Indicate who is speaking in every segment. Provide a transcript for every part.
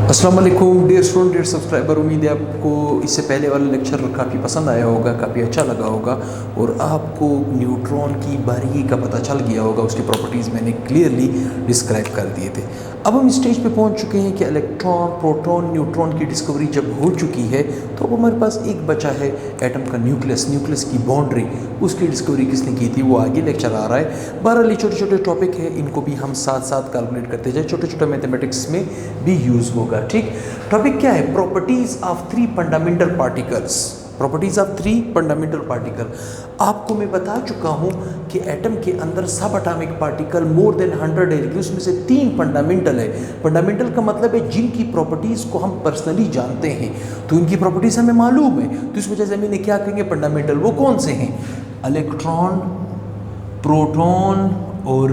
Speaker 1: अस्सलाम वालेकुम dear student dear subscriber. उम्मीद है आपको इससे पहले वाला लेक्चर काफ़ी पसंद आया होगा, काफ़ी अच्छा लगा होगा और आपको न्यूट्रॉन की बारीकी का पता चल गया होगा। उसकी प्रॉपर्टीज़ मैंने क्लियरली डिस्क्राइब कर दिए थे। अब हम स्टेज पे पहुंच चुके हैं कि इलेक्ट्रॉन, प्रोटॉन, न्यूट्रॉन की डिस्कवरी जब हो चुकी है तो अब हमारे पास एक बचा है एटम का न्यूक्लियस। न्यूक्लियस की बाउंड्री, उसकी डिस्कवरी किसने की थी वो आगे लेक्चर आ रहा है। बहरहाल ये छोटे छोटे टॉपिक है, इनको भी हम साथ साथ कैलकुलेट करते जाए, छोटे छोटे मैथमेटिक्स में भी यूज़ होगा। ठीक, टॉपिक क्या है? Properties of three fundamental particles. Properties of three fundamental particle. आपको मैं बता चुका हूं कि एटम के अंदर सब एटॉमिक पार्टिकल मोर देन 100 है, लेकिन उसमें से 3 फंडामेंटल है। फंडामेंटल का मतलब है जिनकी प्रॉपर्टीज को हम पर्सनली जानते हैं, तो इनकी प्रॉपर्टीज हमें मालूम है, तो इस वजह से मैंने क्या कहेंगे फंडामेंटल। वो कौन से हैं? इलेक्ट्रॉन, प्रोटॉन और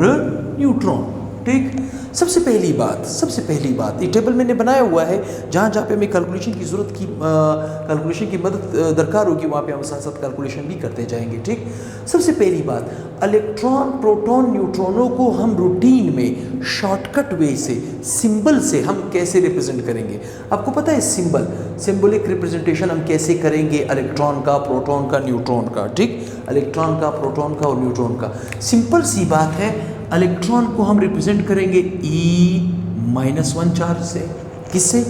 Speaker 1: न्यूट्रॉन। ठीक, सबसे पहली बात ये टेबल मैंने बनाया हुआ है, जहाँ जहाँ पे हमें कैलकुलेशन की ज़रूरत की कैलकुलेशन की मदद दरकार होगी, वहाँ पे हम साथ साथ कैलकुलेशन भी करते जाएंगे। ठीक, सबसे पहली बात, इलेक्ट्रॉन, प्रोटॉन, न्यूट्रॉनों को हम रूटीन में शॉर्टकट वे से, सिंबल से हम कैसे रिप्रेजेंट करेंगे? आपको पता है सिंबलिक रिप्रेजेंटेशन हम कैसे करेंगे इलेक्ट्रॉन का, प्रोटॉन का, न्यूट्रॉन का। ठीक, इलेक्ट्रॉन का, प्रोटॉन का और न्यूट्रॉन का। सिंपल सी बात है, इलेक्ट्रॉन को हम रिप्रेजेंट करेंगे E-1 चार्ज से। किससे?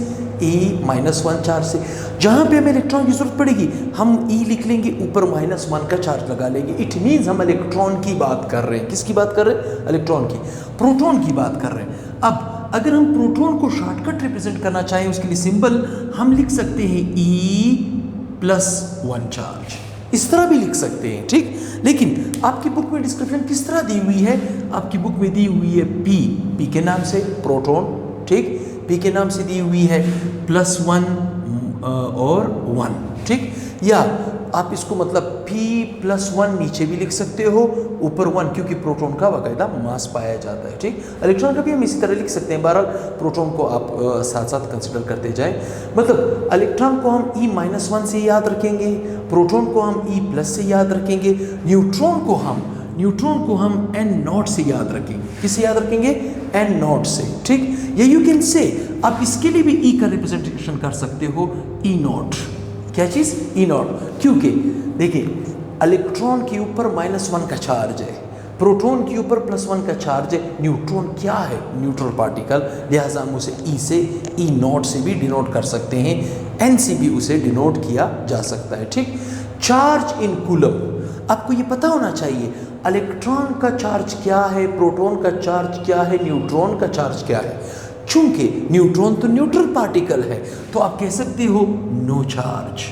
Speaker 1: E-1 चार्ज से। जहाँ पे हमें इलेक्ट्रॉन की जरूरत पड़ेगी हम E लिख लेंगे, ऊपर -1 का चार्ज लगा लेंगे। इट मीन्स हम इलेक्ट्रॉन की बात कर रहे हैं। किसकी बात कर रहे हैं? इलेक्ट्रॉन की। प्रोटॉन की बात कर रहे हैं। अब अगर हम प्रोटॉन को शॉर्टकट रिप्रेजेंट करना चाहें, उसके लिए सिंबल हम लिख सकते हैं E+1 चार्ज। इस तरह भी लिख सकते हैं। ठीक, लेकिन आपकी बुक में डिस्क्रिप्शन किस तरह दी हुई है? आपकी बुक में दी हुई है पी के नाम से प्रोटॉन। ठीक, पी के नाम से दी हुई है +1 और 1। ठीक, या आप इसको मतलब P+1 नीचे भी लिख सकते हो, ऊपर 1, क्योंकि प्रोटॉन का बाकायदा मास पाया जाता है। ठीक, इलेक्ट्रॉन का भी हम इसी तरह लिख सकते हैं। बहरहाल प्रोटॉन को आप साथ साथ कंसिडर करते जाएं। मतलब इलेक्ट्रॉन को हम E-1 से याद रखेंगे, प्रोटॉन को हम E+ से याद रखेंगे, न्यूट्रॉन को हम N0 से याद रखेंगे। किससे याद रखेंगे? N0 से। ठीक, या यू कैन से, आप इसके लिए भी E का रिप्रेजेंटेशन कर सकते हो, E0। क्या चीज़? E0। क्योंकि देखिए, इलेक्ट्रॉन के ऊपर -1 का चार्ज है, प्रोटॉन के ऊपर +1 का चार्ज है, न्यूट्रॉन क्या है? न्यूट्रल पार्टिकल, लिहाजा हम उसे E से, E0 से भी डिनोट कर सकते हैं, N से भी उसे डिनोट किया जा सकता है। ठीक, चार्ज इन कूलम, आपको ये पता होना चाहिए इलेक्ट्रॉन का चार्ज क्या है, प्रोटॉन का चार्ज क्या है, न्यूट्रॉन का चार्ज क्या है। चूंकि न्यूट्रॉन तो न्यूट्रल पार्टिकल है, तो आप कह सकते हो नो चार्ज।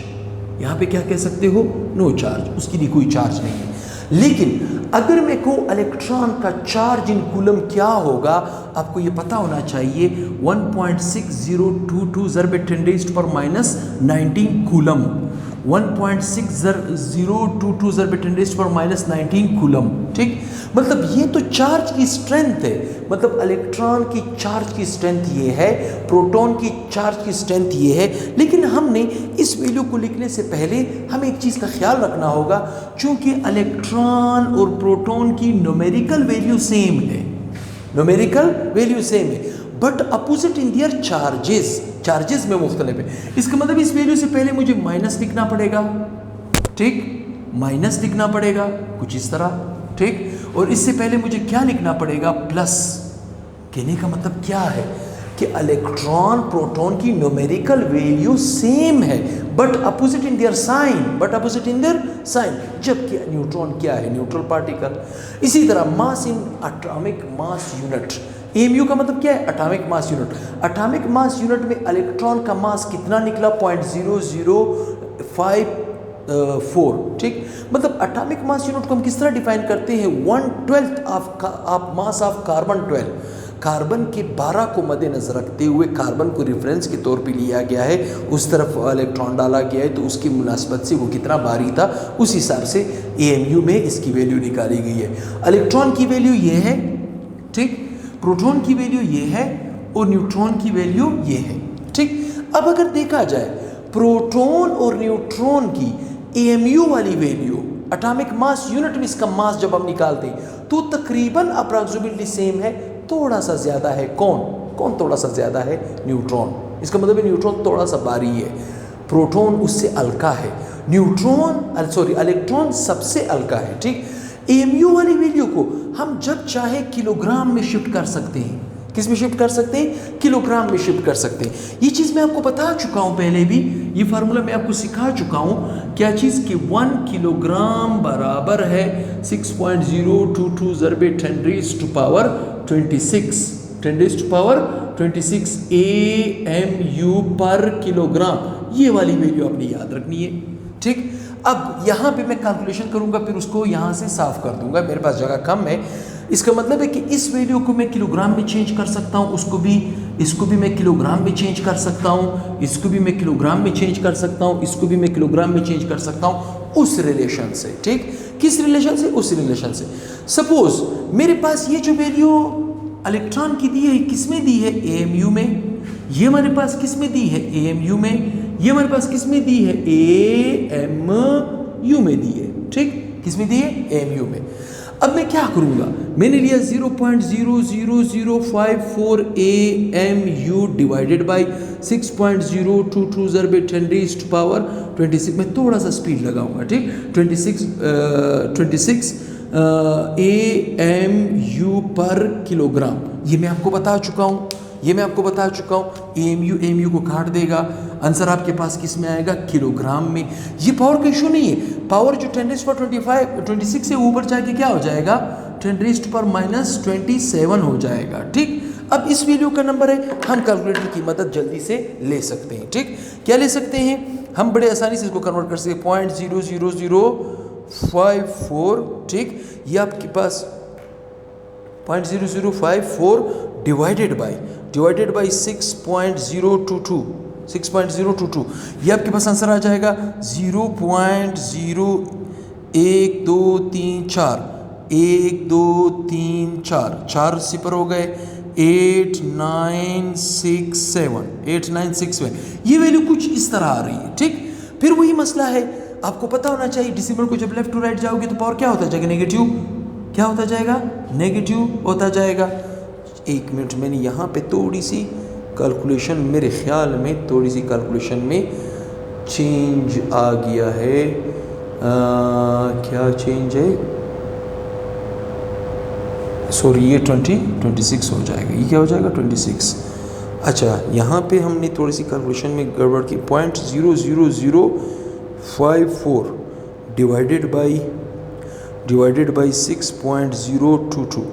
Speaker 1: यहाँ पे क्या कह सकते हो? नो चार्ज, उसके लिए कोई चार्ज नहीं है। लेकिन अगर मैं कहूँ इलेक्ट्रॉन का चार्ज इन कूलम क्या होगा, आपको ये पता होना चाहिए 1.6022 × 10⁻⁻19 कूलम। 1.6022 × 10⁻⁻19 कूलम। ठीक, मतलब ये तो चार्ज की स्ट्रेंथ है। मतलब इलेक्ट्रॉन की चार्ज की स्ट्रेंथ ये है, प्रोटॉन की चार्ज की स्ट्रेंथ ये है। लेकिन हमने इस वैल्यू को लिखने से पहले हमें एक चीज़ का ख्याल रखना होगा, चूंकि इलेक्ट्रॉन और प्रोटॉन की न्यूमेरिकल वैल्यू सेम है, but opposite in their charges में मुख्तलिफ है। इसका मतलब इस वैल्यू से पहले मुझे माइनस लिखना पड़ेगा। ठीक, माइनस लिखना पड़ेगा कुछ इस तरह। ठीक, और इससे पहले मुझे क्या लिखना पड़ेगा? प्लस। कहने का मतलब क्या है कि इलेक्ट्रॉन, प्रोटॉन की न्यूमेरिकल वैल्यू सेम है, but opposite in their sign. जबकि न्यूट्रॉन क्या है? Neutral particle. इसी तरह mass in atomic mass unit, AMU का मतलब क्या है? Atomic mass unit. Atomic mass unit में इलेक्ट्रॉन का मास कितना निकला? 0.0054। ठीक, मतलब एटॉमिक मास यूनिट को हम किस तरह डिफाइन करते हैं? 1/12 of mass of carbon 12। Carbon के 12 को मद्देनजर रखते हुए कार्बन को रेफरेंस के तौर पे लिया गया है, उस तरफ इलेक्ट्रॉन डाला गया है, तो उसकी मुनासबत से वो कितना भारी था, उस हिसाब से AMU में इसकी वैल्यू निकाली गई है। इलेक्ट्रॉन की वैल्यू ये है, ठीक, प्रोटॉन की वैल्यू ये है और न्यूट्रॉन की वैल्यू ये है। ठीक, अब अगर देखा जाए प्रोटॉन और न्यूट्रॉन की AMU वाली वैल्यू, एटॉमिक मास यूनिट में इसका मास जब हम निकालते हैं तो तकरीबन अप्रॉक्सिमेटली सेम है, थोड़ा सा ज़्यादा है। कौन कौन थोड़ा सा ज़्यादा है? न्यूट्रॉन। इसका मतलब है न्यूट्रॉन थोड़ा सा भारी है, प्रोटॉन उससे हल्का है, इलेक्ट्रॉन सबसे हल्का है। ठीक, एमयू वाली वैल्यू को हम जब चाहे किलोग्राम में शिफ्ट कर सकते हैं। किस में शिफ्ट कर सकते हैं? किलोग्राम में शिफ्ट कर सकते हैं। ये चीज़ मैं आपको बता चुका हूँ पहले भी, ये फार्मूला मैं आपको सिखा चुका हूँ। क्या चीज़ कि 1 किलोग्राम बराबर है 6.022 ज़रबे 10 raised to power 26, 10 raised to power 26 AMU पर किलोग्राम। ये वाली वैल्यू आपने याद रखनी है। ठीक, अब यहाँ पे मैं कैलकुलेशन करूँगा, फिर उसको यहाँ से साफ कर दूंगा, मेरे पास जगह कम है। इसका मतलब है कि इस वैल्यू को मैं किलोग्राम में चेंज कर सकता हूँ, इसको भी मैं किलोग्राम में चेंज कर सकता हूँ, इसको भी मैं किलोग्राम में चेंज कर सकता हूँ, इसको भी मैं किलोग्राम में चेंज कर सकता हूँ, उस रिलेशन से। ठीक, किस रिलेशन से? उस रिलेशन से। सपोज मेरे पास ये जो वैल्यू इलेक्ट्रॉन की दी है, किस में दी है? AMU में। ये हमारे पास किस में दी है? AMU में। ये हमारे पास किस में दी है? AMU में दी है। ठीक, किस में दी है? AMU में। अब मैं क्या करूंगा? मैंने लिया 0.00054 AMU डिवाइडेड बाई 6.022 ज़रबे 10 रेज़्ड टू पावर 26। मैं थोड़ा सा स्पीड लगाऊंगा। ठीक, 26 AMU पर किलोग्राम। ये मैं आपको बता चुका हूँ, AMU को काट देगा, आंसर आपके पास किस में आएगा? किलोग्राम में। ये पावर का इशू नहीं है, पावर जो 10 रेज़्ड पावर 26 से ऊपर जाके क्या हो जाएगा? 10 रेज़्ड पावर -27 हो जाएगा। ठीक, अब इस वैल्यू का नंबर है, हम कैलकुलेटर की मदद जल्दी से ले सकते हैं। ठीक, क्या ले सकते हैं? हम बड़े आसानी से इसको कन्वर्ट कर सकते हैं। 0.00054। ठीक, ये आपके पास 0.0054 डिवाइडेड बाई 6.022, ये आपके पास आंसर आ जाएगा 0.01234, 4 सिपर हो गए, 8967। ये वैल्यू कुछ इस तरह आ रही है। ठीक, फिर वही मसला है, आपको पता होना चाहिए डिसिमल को जब लेफ्ट टू राइट जाओगे तो पावर क्या होता जाएगा? नेगेटिव। क्या होता जाएगा? नेगेटिव होता जाएगा। 1 मिनट, मैंने यहाँ पे थोड़ी सी कैलकुलेशन, मेरे ख्याल में थोड़ी सी कैलकुलेशन में चेंज आ गया है। क्या चेंज है? सॉरी, ये 26 हो जाएगा। ये क्या हो जाएगा? 26। अच्छा, यहाँ पे हमने थोड़ी सी कैलकुलेशन में गड़बड़ की। 0.00054 डिवाइडेड बाई 6.022,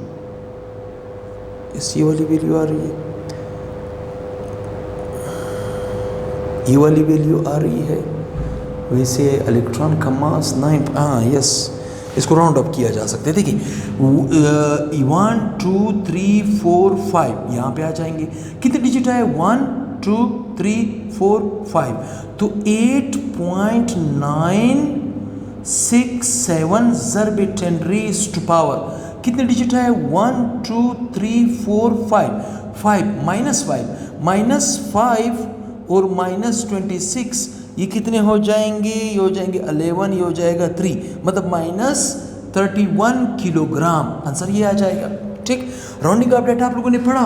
Speaker 1: ये वाली वैल्यू आ रही है, ये वाली वैल्यू आ रही है। वैसे इलेक्ट्रॉन का मास 9, यस, इसको राउंड अप किया जा सकता है। देखिए 1 2 3 4 5 यहाँ पे आ जाएंगे। कितने डिजिट आए? 1 2 3 4 5, तो 8.967 ज़रबे 10 रेज़्ड टू पावर कितने डिजिट आए? 1 2 3 4 5 -5 और -26, ये कितने हो जाएंगे? ये हो जाएंगे 11, ये हो जाएगा 3, मतलब -31 किलोग्राम। आंसर ये आ जाएगा। ठीक, राउंडिंग ऑफ डेटा आप लोगों ने पढ़ा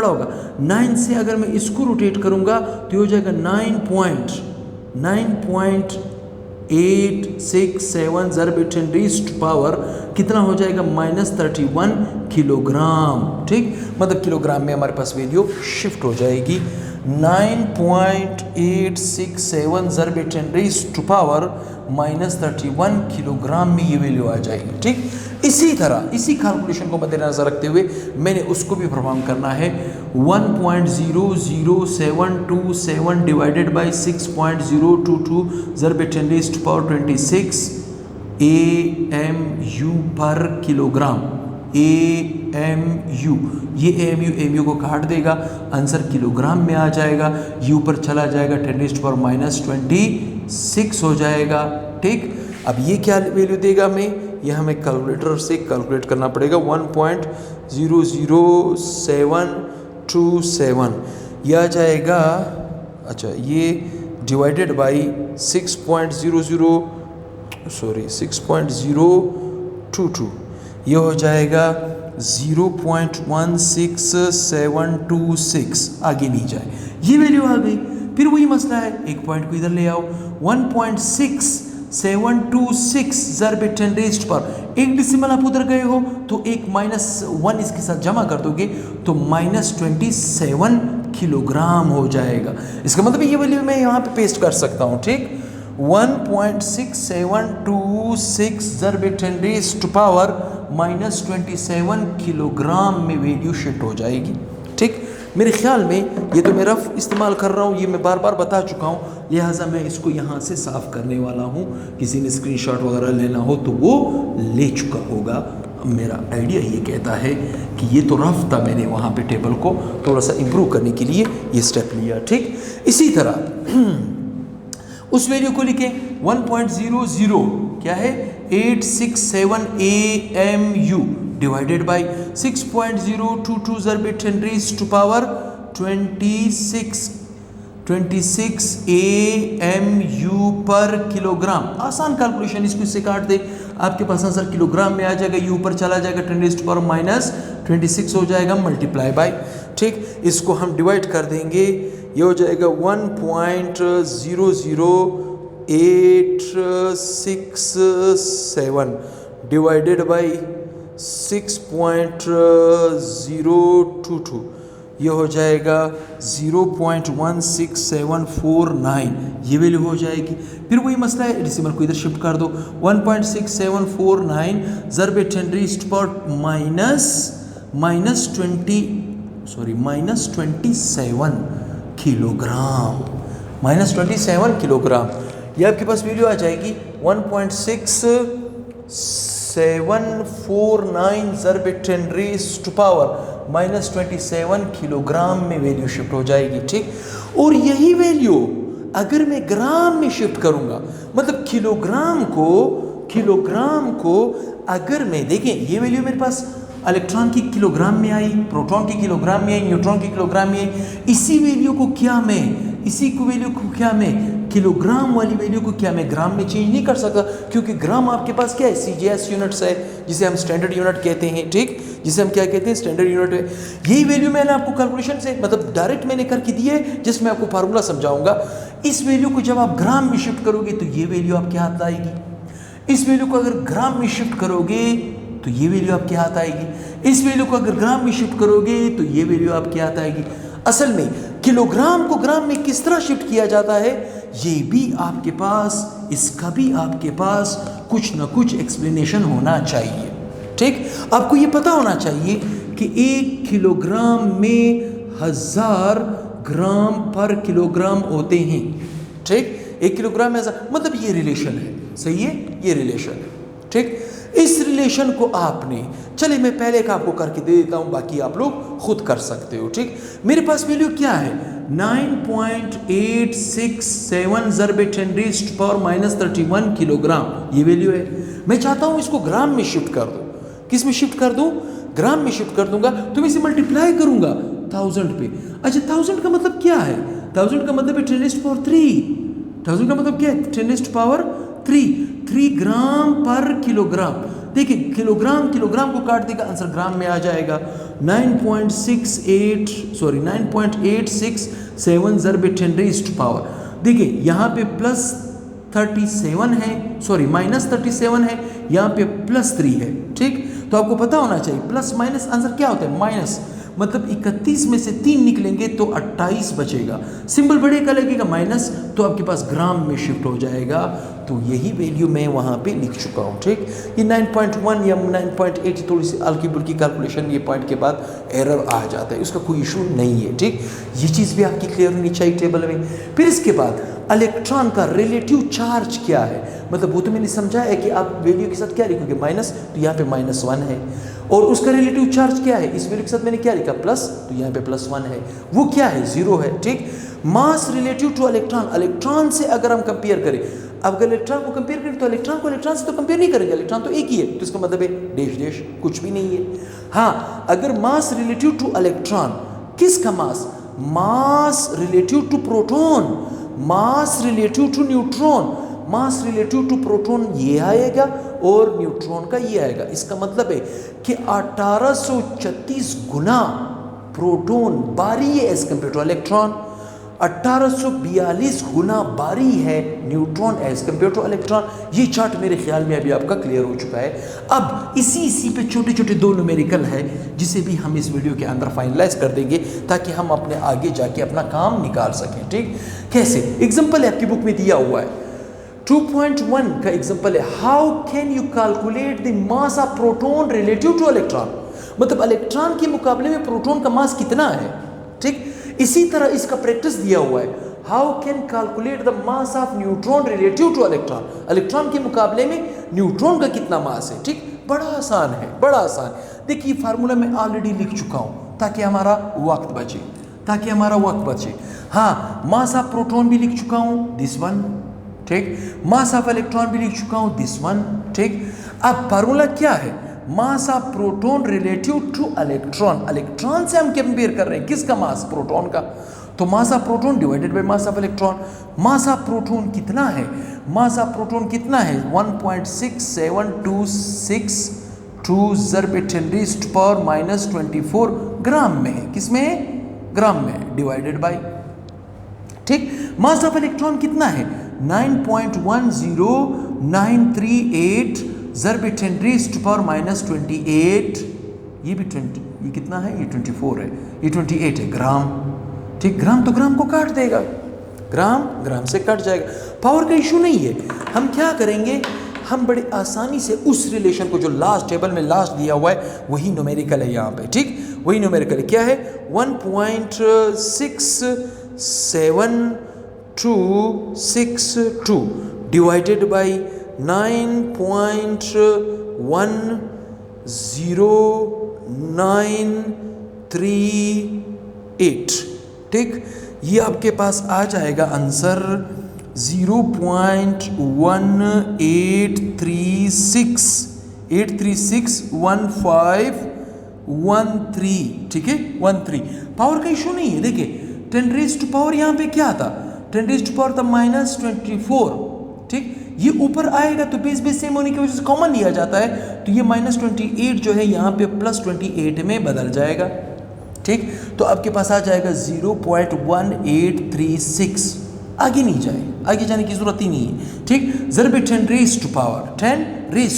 Speaker 1: होगा, 9 से अगर मैं इसको रोटेट करूंगा तो हो जाएगा 9.867 ज़रबे 10 रेज़्ड टू पावर कितना हो जाएगा? -31 किलोग्राम। ठीक, मतलब किलोग्राम में हमारे पास वैल्यू शिफ्ट हो जाएगी। 9.867 ज़रबे 10 रेज़्ड टू पावर -31 किलोग्राम में ये वैल्यू आ जाएगी। ठीक, इसी तरह इसी कैलकुलेशन को मद्देनजर रखते हुए मैंने उसको भी परफॉर्म करना है। 1.00727 डिवाइडेड बाई 6.022 ज़रबे 10 रेज़्ड टू पावर 26 AMU पर किलोग्राम। AMU, ये AMU को काट देगा, आंसर किलोग्राम में आ जाएगा, यू पर चला जाएगा, 10 रेज़्ड टू पावर -26 हो जाएगा। ठीक, अब ये क्या वैल्यू देगा? ये हमें कैलकुलेटर से कैलकुलेट करना पड़ेगा। 1.00727 यह आ जाएगा। अच्छा, ये डिवाइडेड बाई 6.022, ये हो जाएगा 0.16726, आगे नहीं जाए, ये वैल्यू आ गई। फिर वही मसला है, एक पॉइंट को इधर ले आओ, 1.6726 ज़रब 10 रेज़्ड पर, एक डिसिमल आप उधर गए हो तो एक -1 इसके साथ जमा कर दोगे तो -27 किलोग्राम हो जाएगा। इसका मतलब ये वैल्यू मैं यहाँ पे पेस्ट कर सकता हूँ, ठीक। 1.6726 ज़रब 10 रेज़्ड पावर -27 किलोग्राम में वैल्यू शिफ्ट हो जाएगी, ठीक। मेरे ख्याल में ये तो मैं रफ इस्तेमाल कर रहा हूँ, ये मैं बार बार बता चुका हूँ, लिहाजा मैं इसको यहाँ से साफ़ करने वाला हूँ। किसी ने स्क्रीनशॉट वगैरह लेना हो तो वो ले चुका होगा। मेरा आइडिया ये कहता है कि ये तो रफ था, मैंने वहाँ पे टेबल को थोड़ा सा इम्प्रूव करने के लिए ये स्टेप लिया, ठीक। इसी तरह उस वैल्यू को लिखें 1.00 क्या है 867 AMU डिवाइडेड बाई 6.022 ज़रब 10 रेज़्ड टू पावर 26 AMU पर किलोग्राम। आसान कैलकुलेशन, इसको इससे काट दे, आपके पास आंसर किलोग्राम में आ जाएगा, यू ऊपर चला जाएगा 10 रेज़्ड टू पावर -26 हो जाएगा मल्टीप्लाई बाय, ठीक। इसको हम डिवाइड कर देंगे, ये हो जाएगा 1.00867 डिवाइडेड बाई 6.022, ये हो जाएगा 0.16749, ये वैल्यू हो जाएगी। फिर वही मसला है, डेसिमल को इधर शिफ्ट कर दो, 1.6749 ज़रब 10 रेज़्ड पर -27 किलोग्राम, -27 किलोग्राम। ये आपके पास वैल्यू आ जाएगी 1.6749 ज़रब 10 रेज़्ड टू पावर -27 किलोग्राम में वैल्यू शिफ्ट हो जाएगी, ठीक। और यही वैल्यू अगर मैं ग्राम में शिफ्ट करूंगा, मतलब किलोग्राम को अगर मैं देखें, ये वैल्यू मेरे पास इलेक्ट्रॉन की किलोग्राम में आई, प्रोटॉन की किलोग्राम में आई, न्यूट्रॉन की किलोग्राम में आई, इसी वैल्यू को क्या मैं किलोग्राम वाली वैल्यू को क्या मैं ग्राम में चेंज नहीं कर सकता, क्योंकि ग्राम आपके पास क्या है, CGS यूनिट्स है, जिसे हम स्टैंडर्ड यूनिट कहते हैं, ठीक, जिसे हम क्या कहते हैं, स्टैंडर्ड यूनिट है। यही वैल्यू मैंने आपको कैलकुलेशन से मतलब डायरेक्ट मैंने करके दी है, जिसमें आपको फार्मूला समझाऊंगा। इस वैल्यू को जब आप ग्राम में शिफ्ट करोगे तो ये वैल्यू आपके हाथ आएगी, इस वैल्यू को अगर ग्राम में शिफ्ट करोगे तो ये वैल्यू आपके हाथ आएगी, इस वैल्यू को अगर ग्राम में शिफ्ट करोगे तो ये वैल्यू आपके हाथ आएगी। असल में किलोग्राम को ग्राम में किस तरह शिफ्ट किया जाता है, ये भी आपके पास, इसका भी आपके पास कुछ ना कुछ एक्सप्लेनेशन होना चाहिए, ठीक। आपको ये पता होना चाहिए कि 1 किलोग्राम में 1000 ग्राम पर किलोग्राम होते हैं, ठीक। 1 किलोग्राम में 1000, मतलब ये रिलेशन है, सही है, ये रिलेशन है, ठीक। इस रिलेशन को आपने, चलिए मैं पहले का आपको करके दे देता हूं, बाकी आप लोग खुद कर सकते हो, ठीक। मेरे पास वैल्यू क्या है 9.867 ज़रब 10 रेज़्ड पावर -31 किलोग्राम, ये वैल्यू है। मैं चाहता हूं इसको ग्राम में शिफ्ट कर दो, किस में शिफ्ट कर दूं, ग्राम में शिफ्ट कर दूंगा, तो मैं इसे मल्टीप्लाई करूंगा 1000 पे। अच्छा 1000 का मतलब क्या है, 1000 का मतलब है 10 रेज़्ड पावर 3, 1000 का मतलब क्या है 10 रेज़्ड पावर 3 ग्राम पर किलोग्राम। देखिए किलोग्राम को काट देगा, आंसर ग्राम में आ जाएगा 9.867 ज़रब 10 रेज़्ड पावर। देखिए यहाँ पे +37 है, सॉरी -37 है, यहाँ पे +3 है, ठीक। तो आपको पता होना चाहिए प्लस माइनस आंसर क्या होता है, माइनस, मतलब 31 में से 3 निकलेंगे तो 28 बचेगा, सिंबल बड़े का लगेगा माइनस, तो आपके पास ग्राम में शिफ्ट हो जाएगा। तो यही वैल्यू मैं वहाँ पे लिख चुका हूँ, ठीक। ये 9.1 या 9.8 थोड़ी सी हल्की बुल्की कैलकुलेशन, ये पॉइंट के बाद एरर आ जाता है, उसका कोई इशू नहीं है, ठीक। ये चीज़ भी आपकी क्लियर होनी चाहिए टेबल में। फिर इसके बाद इलेक्ट्रॉन का रिलेटिव चार्ज क्या है, मतलब वो तो मैंने समझाया है कि आप वैल्यू के साथ क्या लिखोगे, माइनस, तो यहाँ पे -1 है, और उसका रिलेटिव चार्ज क्या है, इस वैल्यू के साथ मैंने क्या लिखा प्लस, तो यहाँ पे +1 है, वो क्या है 0 है, ठीक। मास रिलेटिव टू इलेक्ट्रॉन से अगर हम कंपेयर करें, अब अगर इलेक्ट्रॉन को कंपेयर करें तो इलेक्ट्रॉन को इलेक्ट्रॉन से तो कंपेयर नहीं करेंगे, इलेक्ट्रॉन तो एक ही है, तो इसका मतलब है डैश कुछ भी नहीं है। हाँ, अगर मास रिलेटिव टू इलेक्ट्रॉन, किसका mass relative to proton, mass relative to neutron, mass relative to proton ये आएगा, और न्यूट्रॉन का ये आएगा। इसका मतलब है कि 1836 गुना प्रोटॉन भारी है एज कम्पेयर टू इलेक्ट्रॉन, 1842 गुना भारी है neutron as compare to electron. ये चार्ट मेरे ख्याल में अभी आपका क्लियर हो चुका है। अब इसी पे छोटे छोटे दो न्यूमेरिकल है जिसे भी हम इस वीडियो के अंदर फाइनलाइज कर देंगे ताकि हम अपने आगे जाके अपना काम निकाल सकें। ठीक, कैसे? एग्जाम्पल है आपकी बुक में दिया हुआ है, 2.1 का एग्जाम्पल है, how can you calculate the mass of proton relative to electron. मतलब इलेक्ट्रॉन के मुकाबले में प्रोटॉन का मास कितना है। ठीक, इसी तरह इसका प्रैक्टिस दिया हुआ है, how can calculate the mass of neutron relative to electron. Electron के मुकाबले में न्यूट्रॉन का कितना मास है। ठीक, बड़ा आसान है, बड़ा आसान। देखिए फार्मूला मैं ऑलरेडी लिख चुका हूं ताकि हमारा वक्त बचे, हाँ, मास ऑफ प्रोटॉन भी लिख चुका हूं, दिस वन। ठीक, मास ऑफ इलेक्ट्रॉन भी लिख चुका हूं, दिस वन। ठीक, अब फार्मूला क्या है, मास of proton relative to electron. Electron से हम कंपेयर कर रहे हैं, किसका मास, प्रोटॉन का। तो मास of proton divided by mass of electron. Mass of proton कितना है, मास ऑफ प्रोटॉन कितना है, 1.6726 ज़रब 10⁻⁻⁴ ग्राम में है। किस में है, ग्राम में है, डिवाइडेड बाय। ठीक, मास ऑफ इलेक्ट्रॉन कितना है, 9.10938 ज़रब 10⁻⁻28। ये भी 20, ये कितना है, ये 24 है, ये 28 है, ग्राम। ठीक, ग्राम तो ग्राम को काट देगा, ग्राम से कट जाएगा। पावर का इशू नहीं है। हम क्या करेंगे, हम बड़े आसानी से उस रिलेशन को जो लास्ट टेबल में लास्ट दिया हुआ है वही न्यूमेरिकल है यहाँ पे। ठीक, वही न्यूमेरिकल है, क्या है, 1.67262 डिवाइडेड बाई 9.10938। ठीक, ये आपके पास आ जाएगा आंसर 0.8361513। ठीक है, 13। पावर का इशू नहीं है। देखिए 10 रेज़ टू पावर यहाँ पे क्या था, 10 रेज़ टू पावर था -24। ठीक, ये ऊपर आएगा तो बेस सेम होने की वजह से कॉमन लिया जाता है, तो ये -28 जो है यहाँ पे +28 में बदल जाएगा। ठीक, तो आपके पास आ जाएगा 0.1836। आगे नहीं जाए, आगे जाने की जरूरत ही नहीं है। ठीक, ज़रब 10 रेज़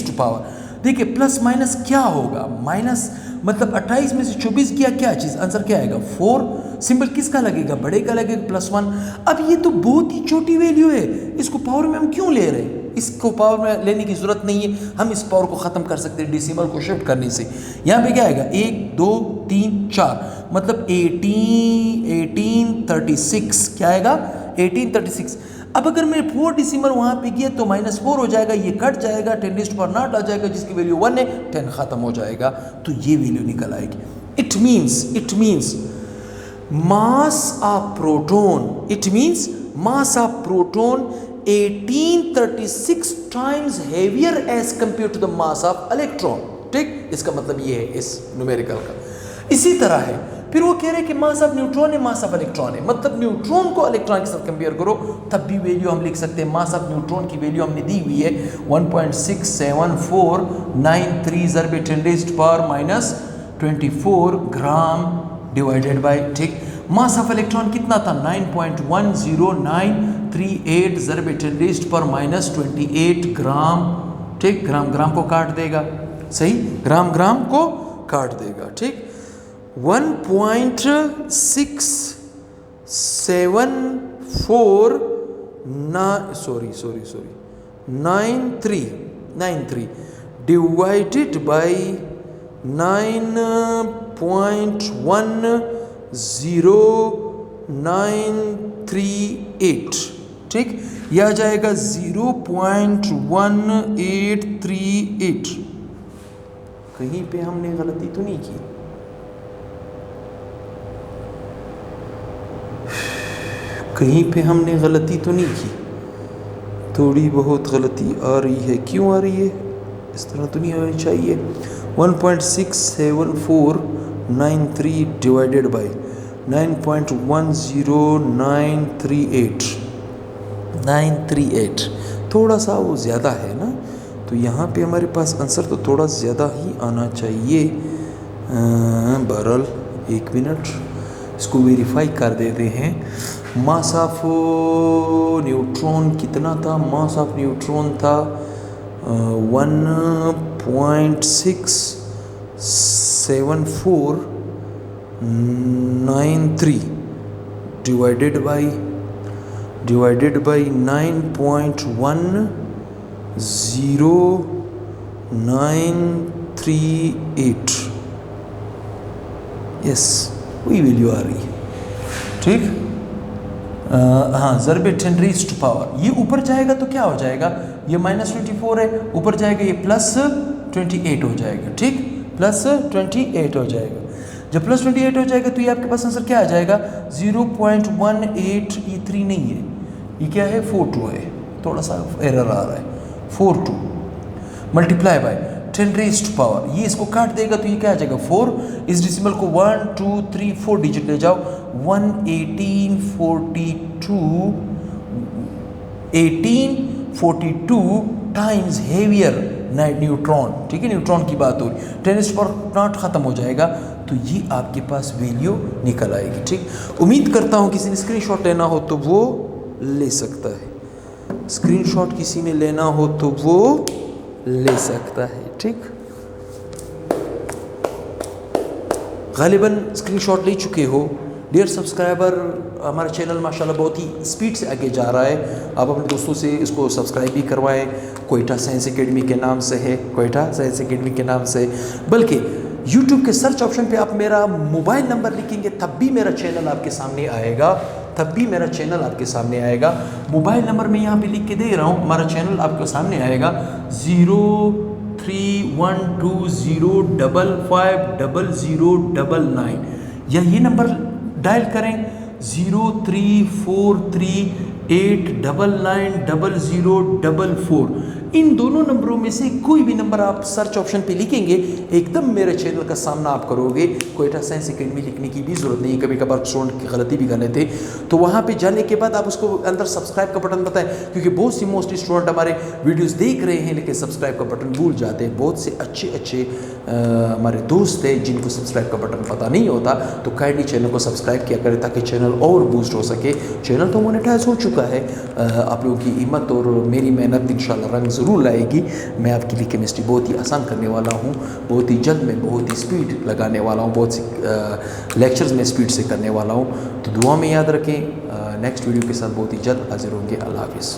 Speaker 1: टू पावर। देखिए प्लस माइनस क्या होगा, माइनस मतलब 28 में से 24 किया, क्या चीज़, आंसर क्या आएगा, 4। सिंबल किसका लगेगा, बड़े का लगेगा, +1। अब ये तो बहुत ही छोटी वैल्यू है, इसको पावर में हम क्यों ले रहे हैं, इसको पावर में लेने की जरूरत नहीं है। हम इस पावर को ख़त्म कर सकते हैं डेसिमल को शिफ्ट करने से। यहाँ पे क्या आएगा, 1 2 3 4, मतलब 1836। क्या आएगा, 1836। अब अगर मैं 4 डेसिमल वहाँ पे किया तो -4 हो जाएगा, ये कट जाएगा, 10 रेज़ टू पावर 0 आ जाएगा जिसकी वैल्यू 1 है, 10 ख़त्म हो जाएगा, तो ये वैल्यू निकल आएगी। It means mass of proton 1836 times heavier as compare to the mass of electron. ठीक, इसका मतलब ये है इस न्यूमेरिकल का। इसी तरह है, फिर वो कह रहे हैं कि मास ऑफ न्यूट्रॉन है, मास ऑफ इलेक्ट्रॉन है, मतलब न्यूट्रॉन को इलेक्ट्रॉन के साथ कंपेयर करो, तब भी वैल्यू हम लिख सकते हैं। मास ऑफ न्यूट्रॉन की वैल्यू हमने दी हुई है 1.67493 ज़रब 10 raise to power -24 gram divided by. ठीक, मास ऑफ इलेक्ट्रॉन कितना था, 9.10938 ज़रब 10 रेज़ टू पावर -28 ग्राम। ठीक, ग्राम को काट देगा, सही, ग्राम को काट देगा। ठीक, 93 डिवाइडेड बाई 9.10938। ठीक, यह आ जाएगा 0.1838। कहीं पे हमने गलती तो नहीं की, थोड़ी बहुत गलती आ रही है। क्यों आ रही है, इस तरह तो नहीं होनी चाहिए। 1.67493 डिवाइडेड बाई 9.10938 थोड़ा सा वो ज़्यादा है ना, तो यहाँ पे हमारे पास आंसर तो थोड़ा ज़्यादा ही आना चाहिए। बहरहाल 1 मिनट, इसको वेरीफाई कर देते हैं। मास ऑफ न्यूट्रॉन कितना था? मास ऑफ न्यूट्रॉन था 1.67493 डिवाइडेड बाई 9.1038। यस, वही वैल्यू आ रही है। ठीक, हाँ, ज़रबे 10 रेज़्ड टू पावर, ये ऊपर जाएगा तो क्या हो जाएगा? ये -24 है, ऊपर जाएगा ये +28 हो जाएगा। ठीक, +28 हो जाएगा। जब +28 हो जाएगा तो ये आपके पास आंसर क्या आ जाएगा? 0.18E3 नहीं है, ये क्या है? 42 है, थोड़ा सा एरर आ रहा है। 42 multiply by 10 raised to power, ये इसको काट देगा तो ये क्या आ जाएगा? 4। इस डिसिमल को 1 2 3 4 डिजिट ले जाओ, 1842 टाइम्स हेवियर न्यूट्रॉन। ठीक है, न्यूट्रॉन की बात हो रही, 10⁻⁴ खत्म हो जाएगा तो ये आपके पास वैल्यू निकल आएगी। ठीक, उम्मीद करता हूँ किसी ने स्क्रीनशॉट लेना हो तो वो ले सकता है, स्क्रीनशॉट किसी ने लेना हो तो वो ले सकता है। ठीक, गालिबन स्क्रीनशॉट ले चुके हो। डियर सब्सक्राइबर, हमारा चैनल माशाल्लाह बहुत ही स्पीड से आगे जा रहा है। आप अपने दोस्तों से इसको सब्सक्राइब भी करवाएं। कोयटा साइंस एकेडमी के नाम से है, कोयटा साइंस एकेडमी के नाम से, बल्कि यूट्यूब के सर्च ऑप्शन पे आप मेरा मोबाइल नंबर लिखेंगे तब भी मेरा चैनल आपके सामने आएगा, तब भी मेरा चैनल आपके सामने आएगा। मोबाइल नंबर मैं यहाँ पे लिख के दे रहा हूँ, हमारा चैनल आपके सामने आएगा 0312055099, या ये नंबर डायल करें 0343899044। इन दोनों नंबरों में से कोई भी नंबर आप सर्च ऑप्शन पे लिखेंगे, एकदम मेरे चैनल का सामना आप करोगे। कोयटा साइंस एकेडमी लिखने की भी ज़रूरत नहीं है, कभी कभार स्टूडेंट की गलती भी कर लेते, तो वहाँ पे जाने के बाद आप उसको अंदर सब्सक्राइब का बटन बताएं, क्योंकि बहुत सी मोस्टली स्टूडेंट हमारे वीडियोस देख रहे हैं लेकिन सब्सक्राइब का बटन भूल जाते हैं। बहुत से अच्छे हमारे दोस्त हैं जिनको सब्सक्राइब का बटन पता नहीं होता, तो काइंडली चैनल को सब्सक्राइब किया करें ताकि चैनल और बूस्ट हो सके। चैनल तो मोनेटाइज हो चुका है, आप लोगों की हिम्मत और मेरी मेहनत इंशाल्लाह रंग ज़रूर लाएगी। मैं आपके लिए केमिस्ट्री बहुत ही आसान करने वाला हूँ, बहुत ही जल्द में बहुत ही स्पीड लगाने वाला हूँ, बहुत सी लेक्चर्स में स्पीड से करने वाला हूँ। तो दुआ में याद रखें, नेक्स्ट वीडियो के साथ बहुत ही जल्द हाजिर होंगे। अल्लाह हाफिज़।